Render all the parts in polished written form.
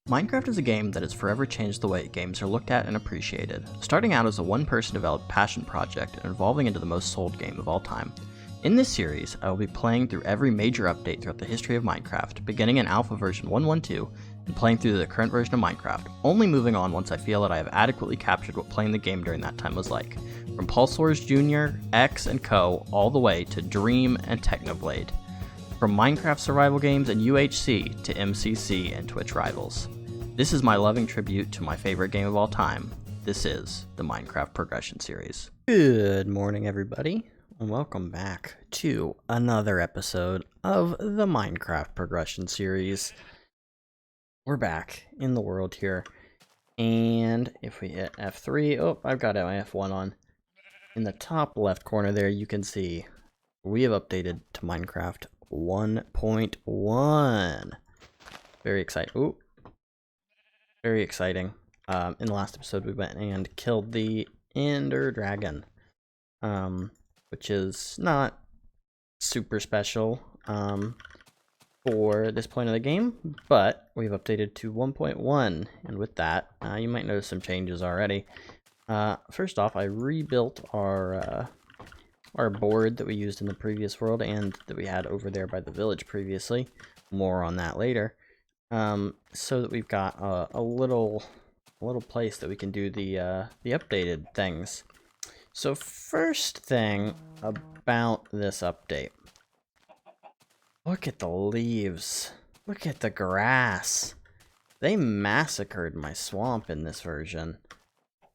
Minecraft is a game that has forever changed the way games are looked at and appreciated, starting out as a one-person developed passion project and evolving into the most sold game of all time. In this series, I will be playing through every major update throughout the history of Minecraft, beginning in alpha version 1.1.2 and playing through the current version of Minecraft, only moving on once I feel that I have adequately captured what playing the game during that time was like, from Pulsars Jr., X, and Co., all the way to Dream and Technoblade. From Minecraft survival games and UHC to MCC and Twitch rivals. This is my loving tribute to my favorite game of all time. This is the Minecraft Progression Series. Good morning, everybody, and welcome back to another episode of the Minecraft Progression Series. We're back in the world here, and if we hit F3, oh, I've got my F1 on. In the top left corner there, you can see we have updated to Minecraft 1.1. Very exciting. Ooh. Very exciting. In the last episode, we went and killed the Ender Dragon, which is not super special for this point of the game, but we've updated to 1.1, and with that, you might notice some changes already. First off, I rebuilt our board that we used in the previous world and that we had over there by the village previously. More on that later. So that we've got a little place that we can do the updated things. So first thing about this update, look at the leaves, look at the grass. They massacred my swamp in this version.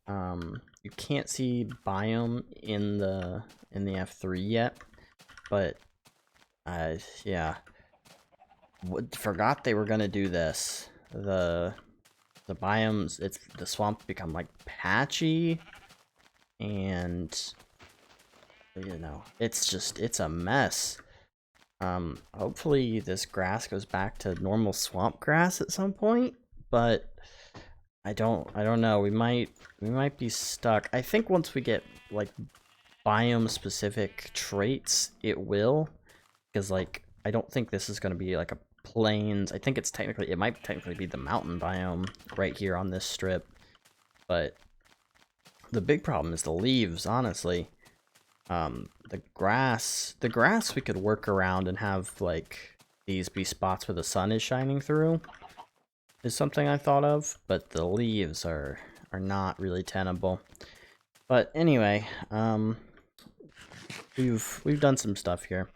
You can't see biome in the F3 yet, but yeah. Forgot they were gonna do this. The biomes, the swamp become like patchy, and you know, it's a mess. Hopefully this grass goes back to normal swamp grass at some point, but I don't know. We might be stuck. I think once we get like biome specific traits, it will, because like I don't think this is gonna be like a plains. I think it might technically be the mountain biome right here on this strip, but the big problem is the leaves, honestly. The grass we could work around and have like these be spots where the sun is shining through is something I thought of, but the leaves are not really tenable. But anyway, we've done some stuff here.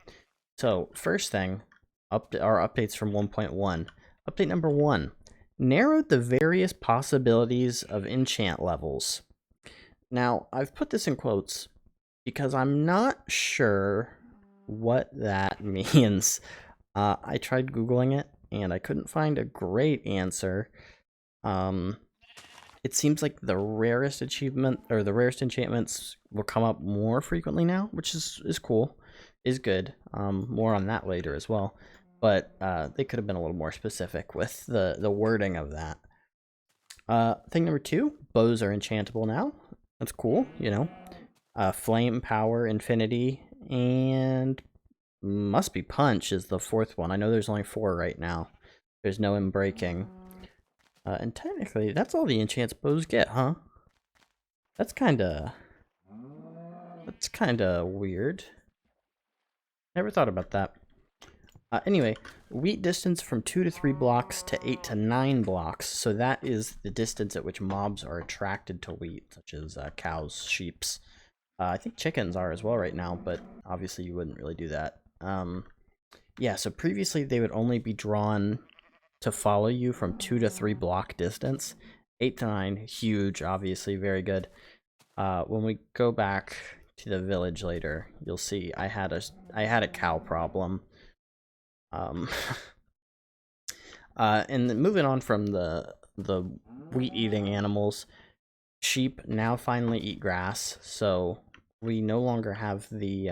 So first thing, our updates from 1.1. Update number 1. Narrowed the various possibilities of enchant levels. Now, I've put this in quotes because I'm not sure what that means. I tried Googling it, and I couldn't find a great answer. It seems like the rarest achievement, or the rarest enchantments will come up more frequently now, which is cool, is good. More on that later as well. But they could have been a little more specific with the wording of that. Thing number 2, bows are enchantable now. That's cool, you know. Flame, power, infinity, and must be punch is the 4th one. I know there's only 4 right now. There's no unbreaking. And technically, that's all the enchants bows get, huh? That's kinda weird. Never thought about that. Anyway, wheat distance from 2 to 3 blocks to 8 to 9 blocks. So that is the distance at which mobs are attracted to wheat, such as cows, sheeps. I think chickens are as well right now, but obviously you wouldn't really do that. Yeah, so previously they would only be drawn to follow you from 2 to 3 block distance. 8 to 9, huge, obviously, very good. When we go back to the village later, you'll see I had a cow problem. And then moving on from the wheat eating animals, sheep now finally eat grass, so we no longer have the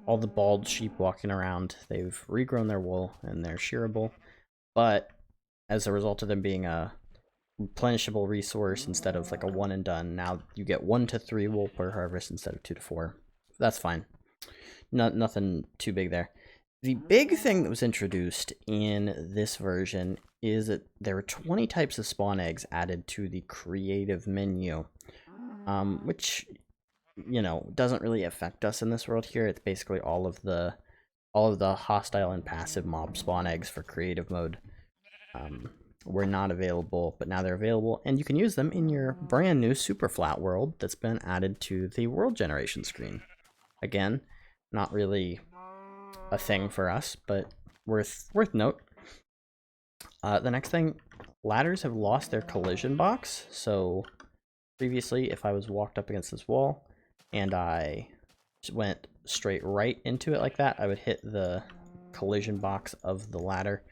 all the bald sheep walking around. They've regrown their wool and they're shearable, but as a result of them being a replenishable resource instead of like a one and done, now you get 1 to 3 wool per harvest instead of 2 to 4. That's fine. Nothing too big there. The big thing that was introduced in this version is that there were 20 types of spawn eggs added to the creative menu, which, you know, doesn't really affect us in this world here. It's basically all of the hostile and passive mob spawn eggs for creative mode were not available, but now they're available, and you can use them in your brand new super flat world that's been added to the world generation screen. Again, not really a thing for us, but worth note. The next thing, ladders have lost their collision box. So previously, if I was walked up against this wall and I went straight right into it like that, I would hit the collision box of the ladder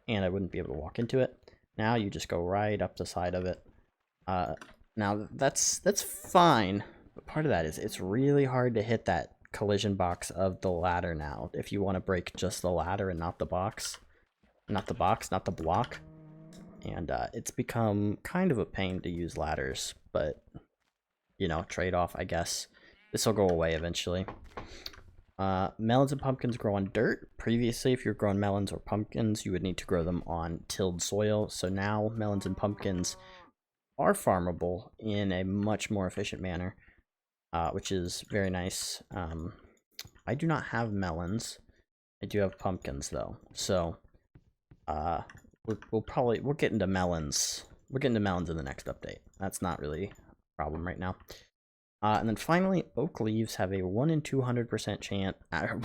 and I wouldn't be able to walk into it. Now you just go right up the side of it. Now that's fine, but part of that is it's really hard to hit that collision box of the ladder now if you want to break just the ladder and not the box. Not the block. And it's become kind of a pain to use ladders, but, you know, trade-off, I guess. This will go away eventually. Melons and pumpkins grow on dirt. Previously, if you're growing melons or pumpkins, you would need to grow them on tilled soil. So now melons and pumpkins are farmable in a much more efficient manner, which is very nice. I do not have melons. I do have pumpkins though. So we'll get into melons. We'll get into melons in the next update. That's not really a problem right now. And then finally, oak leaves have a 1 in 200% chance,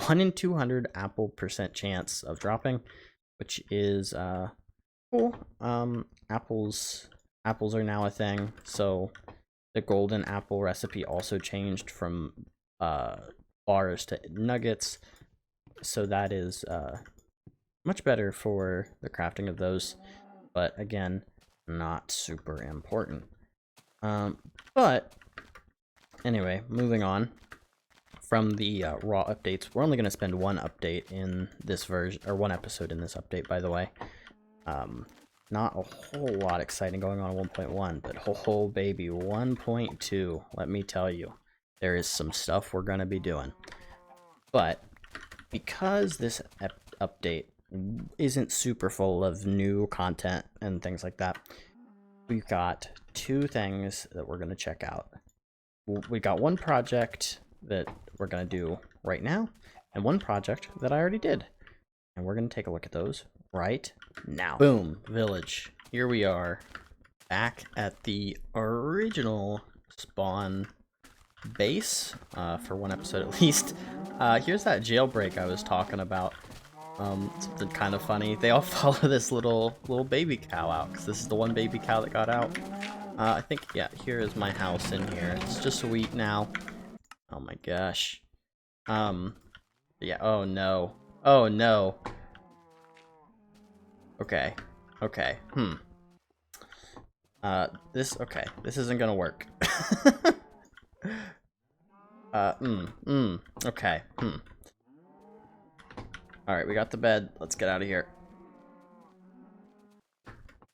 1 in 200 apple percent chance of dropping, which is cool. Apples are now a thing. So the golden apple recipe also changed from bars to nuggets. So that is much better for the crafting of those, but again, not super important. But anyway, moving on from the raw updates, we're only going to spend one update in this version, or one episode in this update, by the way. Not a whole lot exciting going on 1.1, but oh baby, 1.2, let me tell you, there is some stuff we're going to be doing. But because this update isn't super full of new content and things like that, we've got two things that we're going to check out. We got one project that we're going to do right now, and one project that I already did. And we're going to take a look at those right now. Boom, village. Here we are, back at the original spawn base, for one episode at least. Here's that jailbreak I was talking about. Something kind of funny. They all follow this little baby cow out, because this is the one baby cow that got out. I think, yeah, here is my house in here. It's just sweet now. Oh my gosh. Yeah, oh no. Oh no. Okay. Okay. This isn't gonna work. Okay. Alright, we got the bed. Let's get out of here.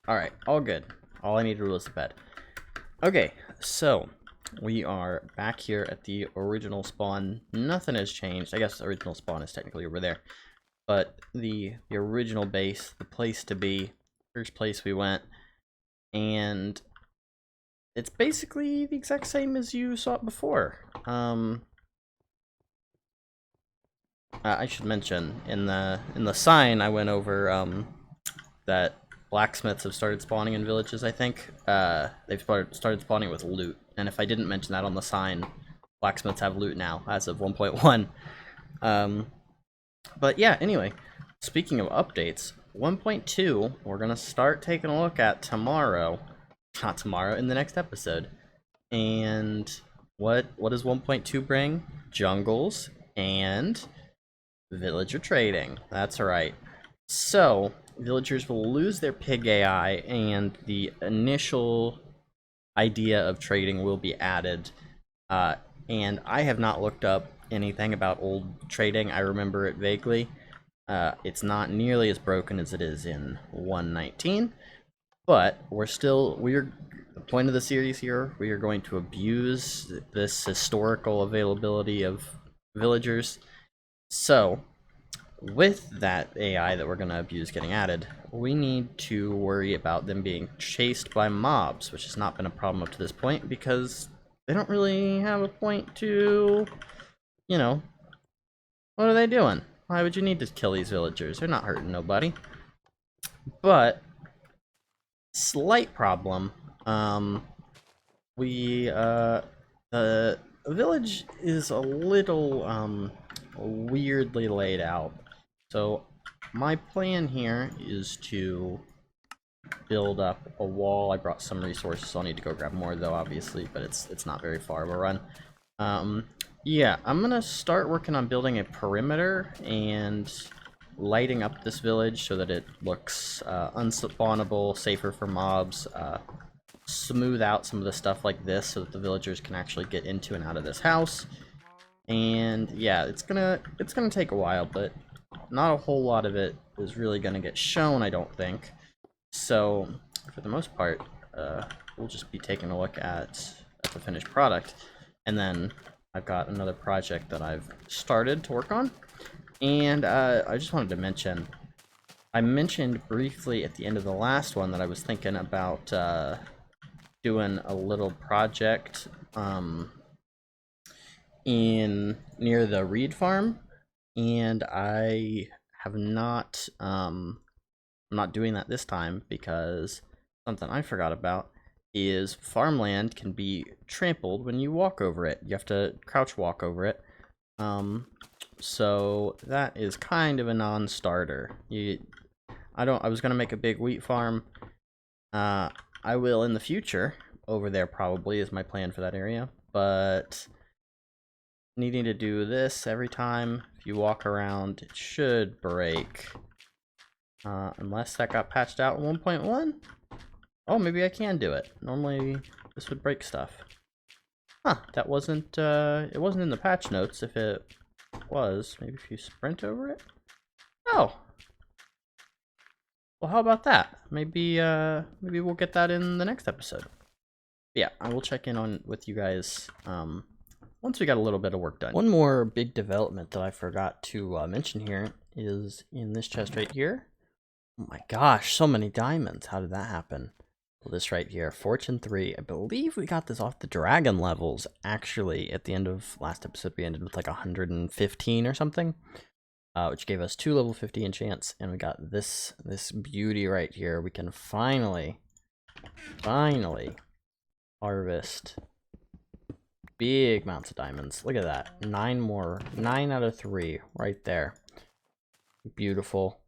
Alright, all good. All I need to do is the bed. Okay, so we are back here at the original spawn. Nothing has changed. I guess the original spawn is technically over there. But the original base, the place to be, first place we went. And it's basically the exact same as you saw it before. I should mention, in the sign I went over that blacksmiths have started spawning in villages, I think. They've started spawning with loot. And if I didn't mention that on the sign, blacksmiths have loot now, as of 1.1. But yeah, anyway, speaking of updates, 1.2, we're going to start taking a look at tomorrow. Not tomorrow, in the next episode. And what does 1.2 bring? Jungles and villager trading. That's right. So, villagers will lose their pig AI, and the initial idea of trading will be added. And I have not looked up anything about old trading. I remember it vaguely. It's not nearly as broken as it is in 1.19, but the point of the series here, we are going to abuse this historical availability of villagers. So, with that AI that we're going to abuse getting added, we need to worry about them being chased by mobs, which has not been a problem up to this point because they don't really have a point to, you know, what are they doing? Why would you need to kill these villagers? They're not hurting nobody. But, slight problem, the village is a little, weirdly laid out. So, my plan here is to build up a wall. I brought some resources, so I'll need to go grab more though, obviously, but it's not very far of a run. Yeah, I'm gonna start working on building a perimeter and lighting up this village so that it looks unspawnable, safer for mobs, smooth out some of the stuff like this so that the villagers can actually get into and out of this house. And yeah, it's gonna take a while, but not a whole lot of it is really gonna get shown, I don't think. So for the most part, we'll just be taking a look at the finished product, and then I've got another project that I've started to work on. And I just wanted to mention, I mentioned briefly at the end of the last one that I was thinking about doing a little project in near the reed farm, and I have not I'm not doing that this time because something I forgot about is farmland can be trampled when you walk over it. You have to crouch walk over it. So that is kind of a non-starter. I was gonna make a big wheat farm. I will in the future. Over there probably is my plan for that area, but needing to do this every time if you walk around, it should break. Unless that got patched out in 1.1? Oh, maybe I can do it. Normally, this would break stuff. Huh, that wasn't, it wasn't in the patch notes. If it was, maybe if you sprint over it? Oh! Well, how about that? Maybe, maybe we'll get that in the next episode. Yeah, I will check in on with you guys, once we got a little bit of work done. One more big development that I forgot to mention here is in this chest right here. Oh my gosh, so many diamonds. How did that happen? Well, this right here, Fortune 3. I believe we got this off the dragon levels, actually. At the end of last episode, we ended with like 115 or something, which gave us 2 level 50 enchants, and we got this beauty right here. We can finally harvest big amounts of diamonds. Look at that. 9 more. 9 out of 3 right there. Beautiful.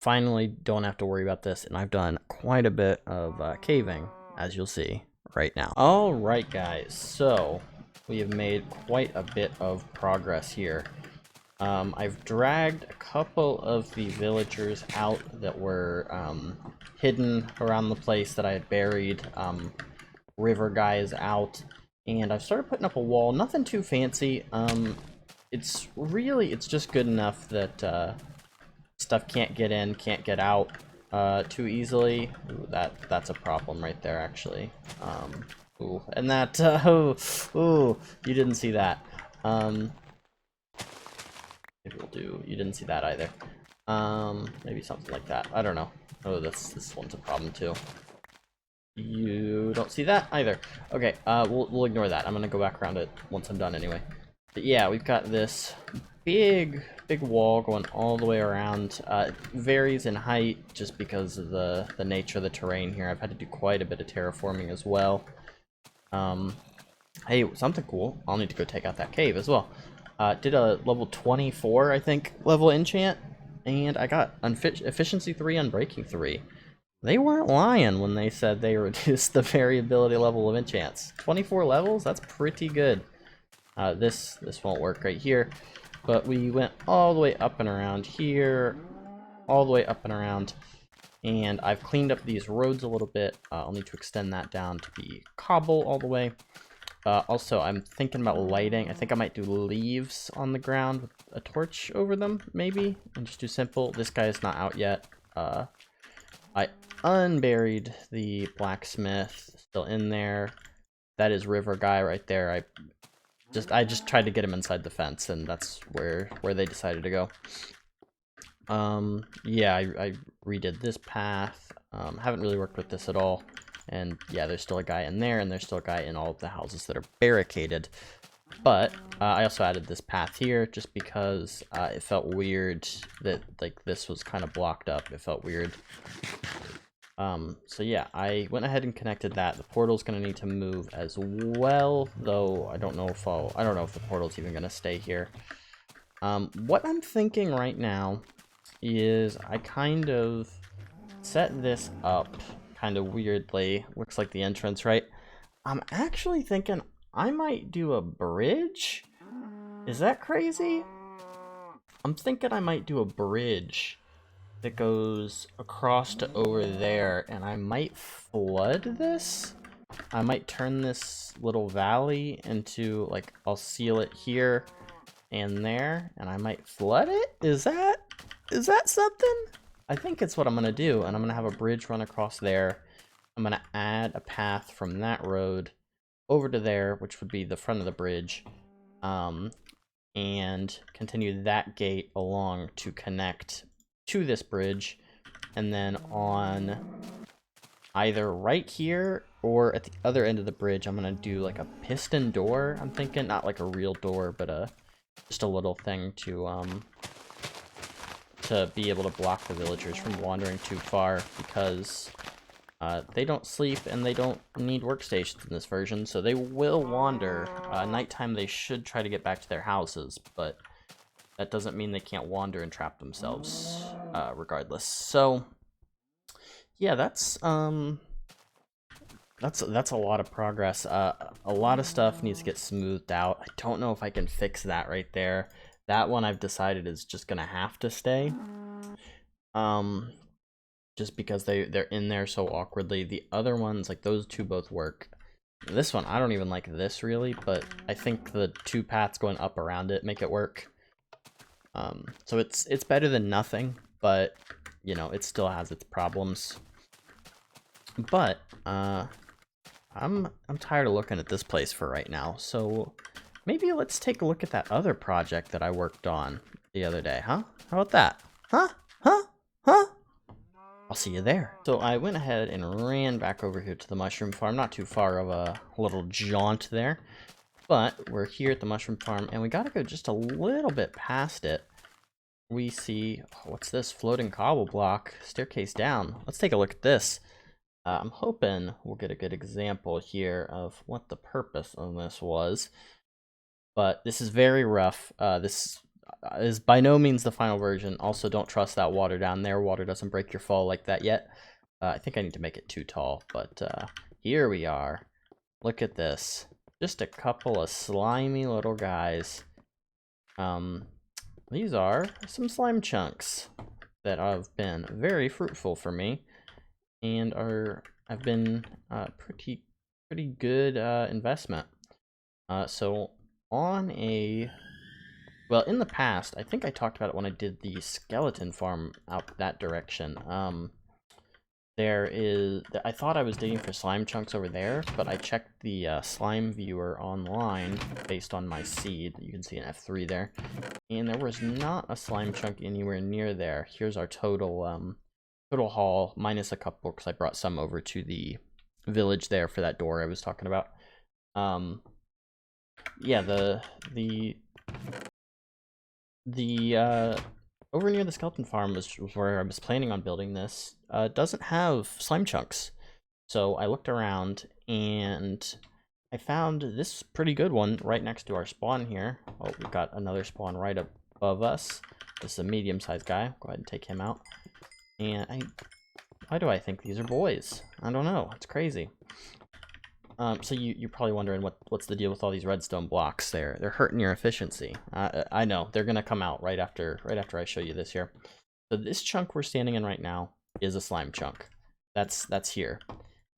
Finally don't have to worry about this, and I've done quite a bit of caving, as you'll see right now. Alright guys, so we have made quite a bit of progress here. I've dragged a couple of the villagers out that were hidden around the place that I had buried river guys out, and I've started putting up a wall. Nothing too fancy. It's just good enough that stuff can't get in, can't get out too easily. Ooh, that's a problem right there, actually. Ooh, and that ooh, you didn't see that. Maybe we'll do. You didn't see that either. Maybe something like that. I don't know. Oh, this one's a problem too. You don't see that either. Okay, we'll ignore that. I'm gonna go back around it once I'm done anyway. But yeah, we've got this big wall going all the way around. It varies in height just because of the nature of the terrain here. I've had to do quite a bit of terraforming as well. Hey, something cool. I'll need to go take out that cave as well. Did a level 24, I think, level enchant, and I got efficiency 3, unbreaking 3. They weren't lying when they said they reduced the variability level of enchants. 24 levels? That's pretty good. This won't work right here, but we went all the way up and around here, all the way up and around, and I've cleaned up these roads a little bit. I'll need to extend that down to be cobble all the way. Also, I'm thinking about lighting. I think I might do leaves on the ground with a torch over them, maybe, and just do simple. This guy is not out yet. I unburied the blacksmith, still in there. That is river guy right there. I just tried to get him inside the fence, and that's where they decided to go. Yeah, I redid this path. Haven't really worked with this at all. And yeah, there's still a guy in there, and there's still a guy in all of the houses that are barricaded. But I also added this path here just because it felt weird that like this was kind of blocked up. It felt weird. So yeah, I went ahead and connected that. The portal's gonna need to move as well, though I don't know if the portal's even gonna stay here. What I'm thinking right now is I kind of set this up kind of weirdly. Looks like the entrance, right? I'm actually thinking I might do a bridge. Is that crazy? I'm thinking I might do a bridge that goes across to over there, and I might flood this. I might turn this little valley into, like, I'll seal it here and there, and I might flood it? Is that something? I think it's what I'm gonna do, and I'm gonna have a bridge run across there. I'm gonna add a path from that road over to there, which would be the front of the bridge, and continue that gate along to connect to this bridge, and then on either right here or at the other end of the bridge, I'm gonna do like a piston door. I'm thinking not like a real door, but just a little thing to be able to block the villagers from wandering too far, because they don't sleep and they don't need workstations in this version, so they will wander. Nighttime they should try to get back to their houses, but that doesn't mean they can't wander and trap themselves regardless. So yeah, that's a lot of progress. A lot of stuff needs to get smoothed out. I don't know if I can fix that right there. That one I've decided is just gonna have to stay. Just because they're in there so awkwardly. The other ones, like those two, both work. This one, I don't even like this really, but I think the two paths going up around it make it work. So it's better than nothing, but you know, it still has its problems. But I'm tired of looking at this place for right now, so maybe let's take a look at that other project that I worked on the other day, huh? How about that? Huh? I'll see you there. So I went ahead and ran back over here to the mushroom farm. Not too far of a little jaunt there, but we're here at the mushroom farm, and we gotta go just a little bit past it. We see, what's this? Floating cobble block, staircase down. Let's take a look at this. I'm hoping we'll get a good example here of what the purpose of this was. But this is very rough. This is by no means the final version. Also, don't trust that water down there. Water doesn't break your fall like that yet. I think I need to make it too tall, but here we are. Look at this. Just a couple of slimy little guys. These are some slime chunks that have been very fruitful for me, and have been pretty good investment. So on a, well, in the past, I think I talked about it when I did the skeleton farm out that direction. I thought I was digging for slime chunks over there, but I checked the slime viewer online based on my seed. You can see an F3 there, and there was not a slime chunk anywhere near there. Here's our total haul, minus a couple because I brought some over to the village there for that door I was talking about. Yeah, the over near the skeleton farm was where I was planning on building this. Doesn't have slime chunks, so I looked around and I found this pretty good one right next to our spawn here. Oh, we've got another spawn right above us. This is a medium-sized guy. Go ahead and take him out. And why do I think these are boys? I don't know. It's crazy. So you're probably wondering what's the deal with all these redstone blocks? They're hurting your efficiency. I know they're gonna come out right after I show you this here. So this chunk we're standing in right now is a slime chunk. That's here.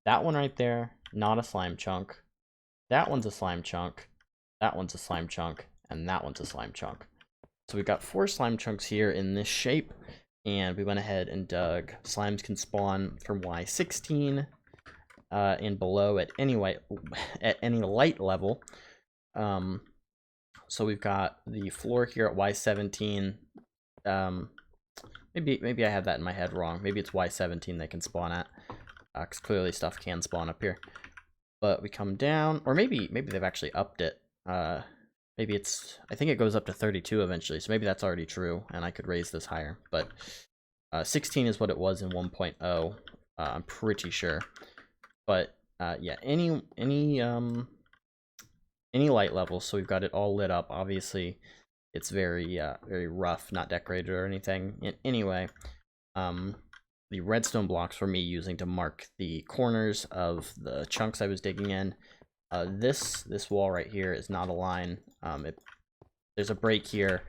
That one right there, not a slime chunk. That one's a slime chunk. That one's a slime chunk, and that one's a slime chunk. So we've got 4 slime chunks here in this shape, and we went ahead and dug. Slimes can spawn from Y16. And below at any light level. So we've got the floor here at Y17. maybe I have that in my head wrong. Maybe it's Y17 they can spawn at, because clearly stuff can spawn up here. But we come down, or maybe they've actually upped it. Maybe it's, I think it goes up to 32 eventually, so maybe that's already true, and I could raise this higher. But 16 is what it was in 1.0. I'm pretty sure. But yeah, any light level, so we've got it all lit up. Obviously, it's very rough, not decorated or anything. Anyway, the redstone blocks were me using to mark the corners of the chunks I was digging in. This wall right here is not a line. There's a break here.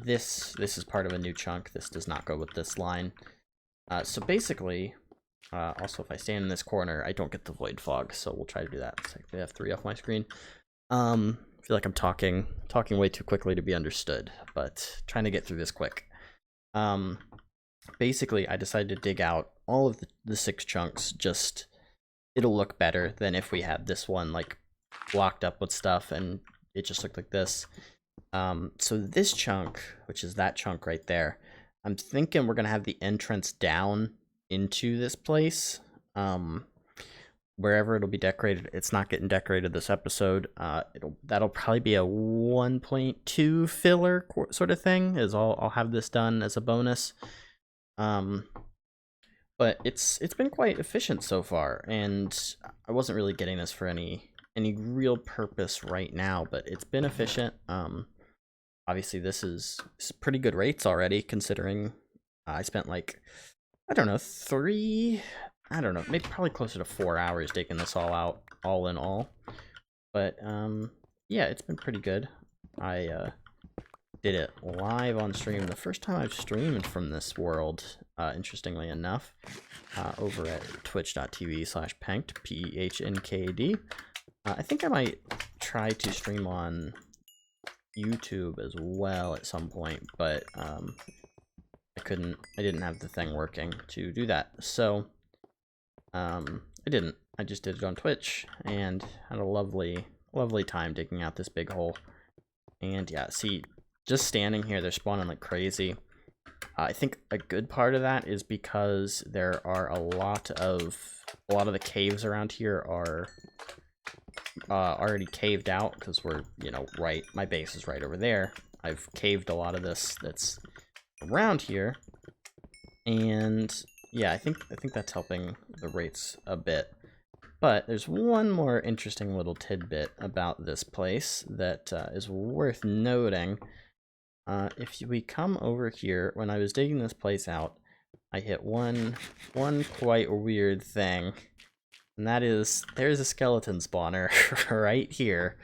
This is part of a new chunk. This does not go with this line. So basically, also if I stand in this corner, I don't get the void fog. So we'll try to do that. Let's take the F3 off my screen. I feel like I'm talking way too quickly to be understood, but trying to get through this quick. Basically, I decided to dig out all of the 6 chunks. Just, it'll look better than if we had this one like blocked up with stuff and it just looked like this. So this chunk, which is that chunk right there, I'm thinking we're gonna have the entrance down into this place. Wherever it'll be decorated, it's not getting decorated this episode. That'll probably be a 1.2 filler sort of thing. I'll have this done as a bonus. But it's been quite efficient so far, and I wasn't really getting this for any real purpose right now, but it's been efficient. Obviously this is pretty good rates already, considering I spent like, I don't know, maybe probably closer to 4 hours digging this all out, all in all. But yeah, it's been pretty good. I did it live on stream, the first time I've streamed from this world, interestingly enough, over at twitch.tv/penked, PEHNKD. I think I might try to stream on YouTube as well at some point, but I didn't have the thing working to do that, so I didn't. I just did it on Twitch and had a lovely time digging out this big hole. And yeah, see, just standing here, they're spawning like crazy. I think a good part of that is because there are a lot of the caves around here are already caved out, because we're, you know, my base is right over there. I've caved a lot of this that's around here, and yeah, I think that's helping the rates a bit. But there's one more interesting little tidbit about this place that is worth noting. If we come over here, when I was digging this place out, I hit one quite weird thing, and that is there's a skeleton spawner right here,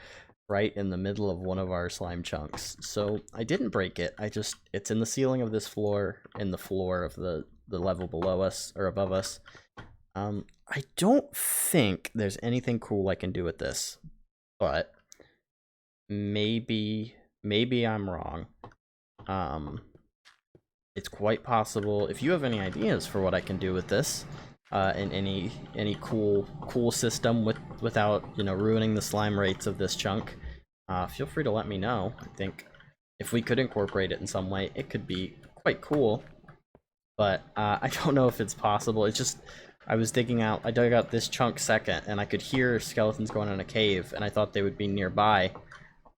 right in the middle of one of our slime chunks. So I didn't break it. It's in the ceiling of this floor, in the floor of the level below us or above us. I don't think there's anything cool I can do with this, but maybe I'm wrong. It's quite possible. If you have any ideas for what I can do with this, and any cool system without, you know, ruining the slime rates of this chunk, feel free to let me know. I think if we could incorporate it in some way, it could be quite cool. But I don't know if it's possible. It's just, I dug out this chunk second, and I could hear skeletons going in a cave, and I thought they would be nearby.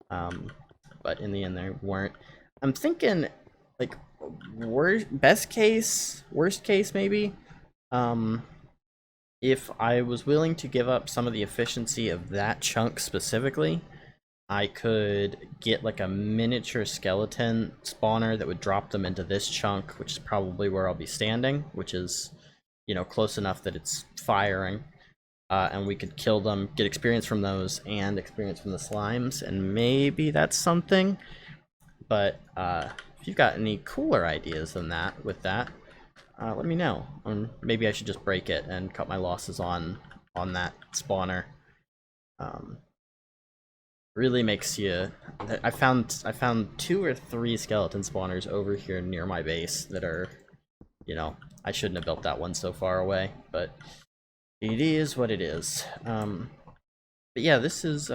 But in the end, they weren't. I'm thinking, like, worst case maybe, if I was willing to give up some of the efficiency of that chunk specifically, I could get like a miniature skeleton spawner that would drop them into this chunk, which is probably where I'll be standing, which is, you know, close enough that it's firing, and we could kill them, get experience from those, and experience from the slimes, and maybe that's something. But if you've got any cooler ideas than that with that, let me know. Maybe I should just break it and cut my losses on that spawner. Really makes you. I found 2 or 3 skeleton spawners over here near my base that are, you know, I shouldn't have built that one so far away, but it is what it is. But yeah, this is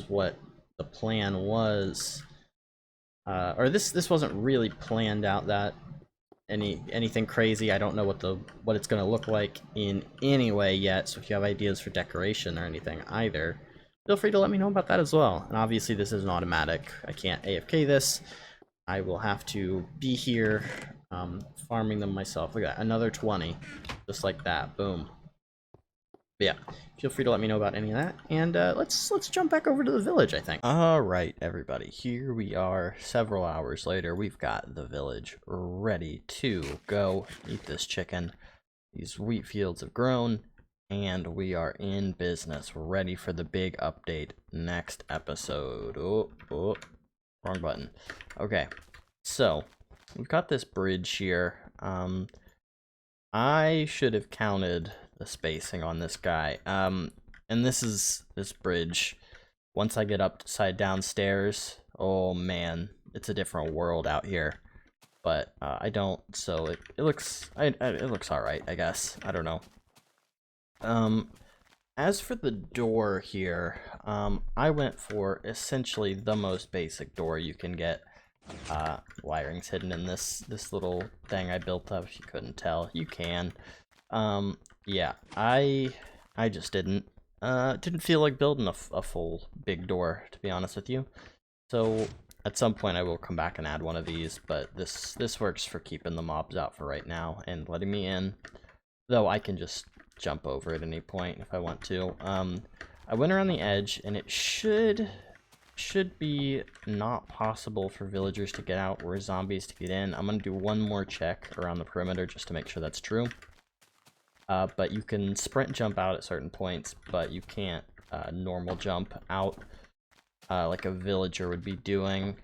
what the plan was. Or this wasn't really planned out that anything crazy. I don't know what it's gonna look like in any way yet, so if you have ideas for decoration or anything either, feel free to let me know about that as well. And obviously this isn't automatic. I can't AFK this. I will have to be here farming them myself. Look at that, another 20. Just like that. Boom. But yeah, feel free to let me know about any of that. And let's jump back over to the village, I think. Alright, everybody. Here we are several hours later. We've got the village ready to go. Eat this chicken. These wheat fields have grown. And we are in business. We're ready for the big update next episode. Oh, wrong button. Okay, so we've got this bridge here. I should have counted the spacing on this guy. And this bridge. Once I get upside downstairs, oh man, it's a different world out here. But I don't, so it looks alright, I guess. I don't know. As for the door here, I went for essentially the most basic door you can get. Wiring's hidden in this little thing I built up. If you couldn't tell, you can. Yeah, I just didn't feel like building a full big door, to be honest with you. So at some point I will come back and add one of these, but this works for keeping the mobs out for right now and letting me in. Though I can just jump over at any point if I want to. I went around the edge, and it should be not possible for villagers to get out or zombies to get in. I'm gonna do one more check around the perimeter just to make sure that's true. But you can sprint jump out at certain points, but you can't normal jump out like a villager would be doing.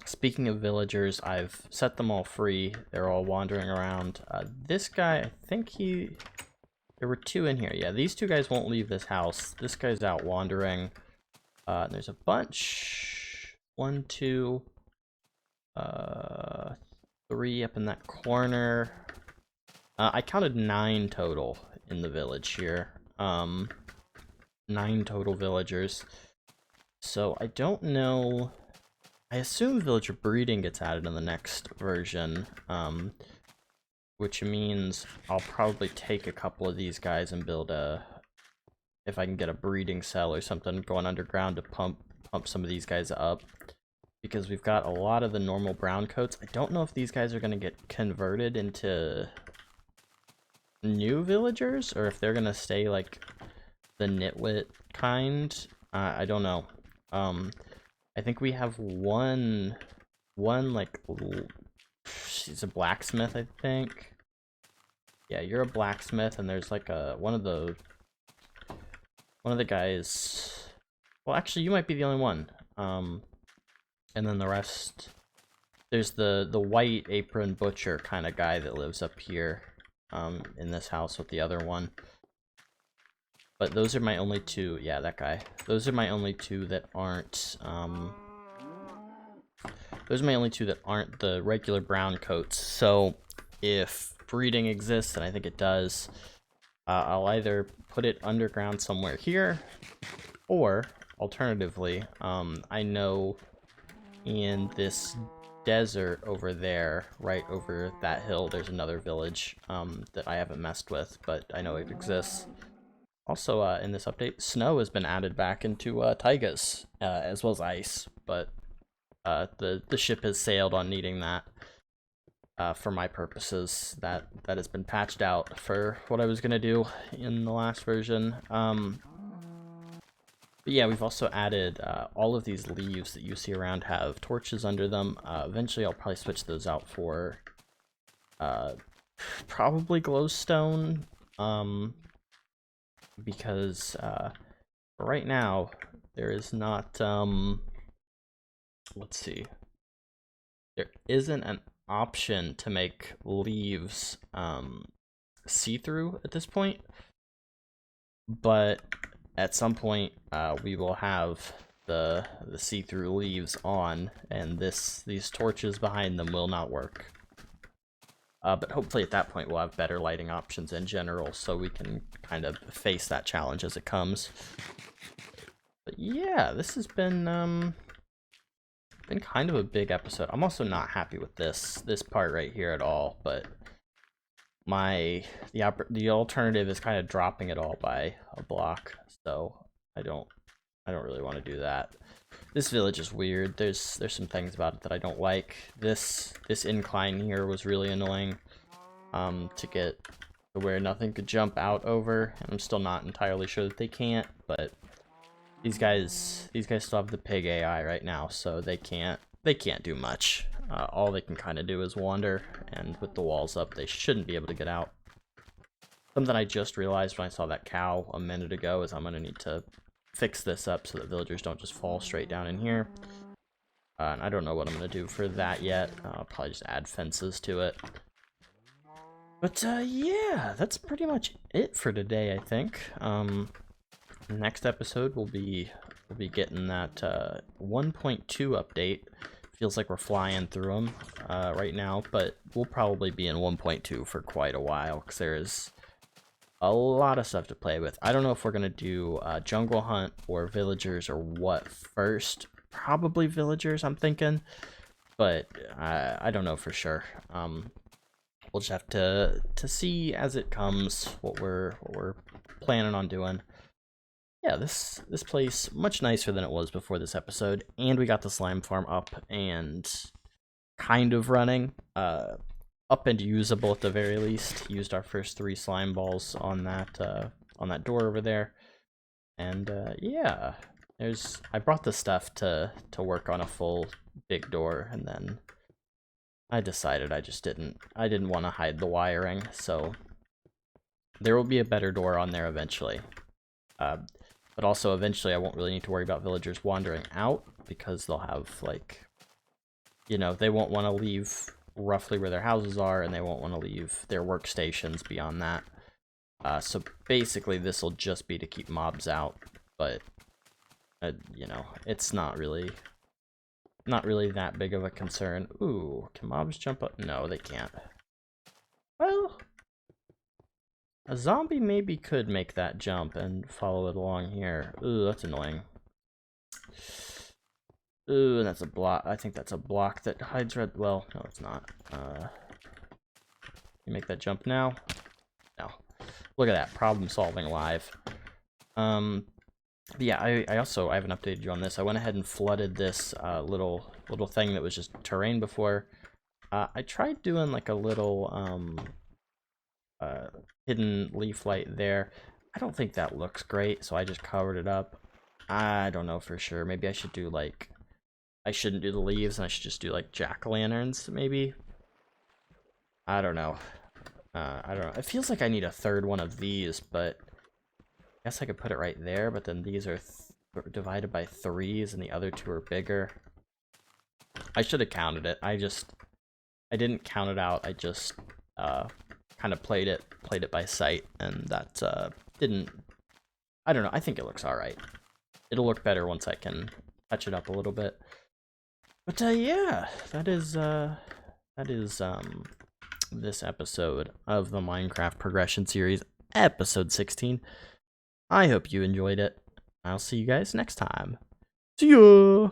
Speaking of villagers, I've set them all free. They're all wandering around. This guy, I think there were two in here. Yeah, these two guys won't leave this house. This guy's out wandering. There's a bunch. 1, 2, 3 up in that corner. I counted 9 total in the village here. 9 total villagers. So I don't know. I assume villager breeding gets added in the next version, which means I'll probably take a couple of these guys and build if I can get a breeding cell or something going underground to pump some of these guys up, because we've got a lot of the normal brown coats. I don't know if these guys are going to get converted into new villagers or if they're going to stay like the nitwit kind. I don't know. I think we have one like, she's a blacksmith, I think. Yeah, you're a blacksmith, and there's like one of the guys. Well, actually, you might be the only one. And then the rest. There's the white apron butcher kind of guy that lives up here, in this house with the other one. But those are my only two. Yeah, that guy. Those are my only two that aren't. Those are my only two that aren't the regular brown coats. So if breeding exists, and I think it does, I'll either put it underground somewhere here, or alternatively, I know in this desert over there, right over that hill, there's another village that I haven't messed with, but I know it exists. Also, in this update, snow has been added back into taigas, as well as ice, but the ship has sailed on needing that for my purposes. That has been patched out for what I was gonna do in the last version. But yeah, we've also added all of these leaves that you see around have torches under them. Eventually, I'll probably switch those out for probably glowstone. Because right now there is not let's see, there isn't an option to make leaves see-through at this point, but at some point we will have the see-through leaves on, and these torches behind them will not work. But hopefully at that point we'll have better lighting options in general, so we can kind of face that challenge as it comes. But yeah, this has been been kind of a big episode. I'm also not happy with this part right here at all, but the alternative is kind of dropping it all by a block, so I don't really want to do that. This village is weird. There's some things about it that I don't like. This incline here was really annoying to get to where nothing could jump out over, and I'm still not entirely sure that they can't, but these guys still have the pig AI right now, so they can't do much. All they can kind of do is wander, and with the walls up, they shouldn't be able to get out. Something I just realized when I saw that cow a minute ago is I'm going to need to fix this up so that villagers don't just fall straight down in here. And I don't know what I'm going to do for that yet. I'll probably just add fences to it. But yeah, that's pretty much it for today, I think. Next episode we'll be getting that 1.2 update. Feels like we're flying through them right now, but we'll probably be in 1.2 for quite a while because there's a lot of stuff to play with. I don't know if we're gonna do jungle hunt or villagers or what first. Probably villagers, I'm thinking, but I don't know for sure. We'll just have to see as it comes what we're planning on doing. Yeah, this place much nicer than it was before this episode, and we got the slime farm up and kind of running, up and usable at the very least. Used our first 3 slime balls on that door over there, and yeah, I brought the stuff to work on a full big door, and then I decided I didn't want to hide the wiring, so there will be a better door on there eventually. But also, eventually, I won't really need to worry about villagers wandering out, because they'll have, like, you know, they won't want to leave roughly where their houses are, and they won't want to leave their workstations beyond that. So basically, this will just be to keep mobs out, but, you know, it's not really that big of a concern. Ooh, can mobs jump up? No, they can't. Well, a zombie maybe could make that jump and follow it along here. Ooh, that's annoying. Ooh, and that's a block. I think that's a block that hides red. Well, no, it's not. You make that jump now? No. Look at that. Problem solving live. Yeah, I haven't updated you on this. I went ahead and flooded this little thing that was just terrain before. I tried doing like a little hidden leaf light there. I don't think that looks great, so I just covered it up. I don't know for sure. Maybe I should do like, I shouldn't do the leaves, and I should just do like jack-o'-lanterns, maybe? I don't know. I don't know. It feels like I need a third one of these, but I guess I could put it right there, but then these are divided by 3s, and the other 2 are bigger. I should have counted it. I didn't count it out. I just kind of played it by sight, and that didn't. I don't know. I think it looks all right. It'll look better once I can touch it up a little bit. But yeah, that is this episode of the Minecraft Progression Series, episode 16. I hope you enjoyed it. I'll see you guys next time. See ya!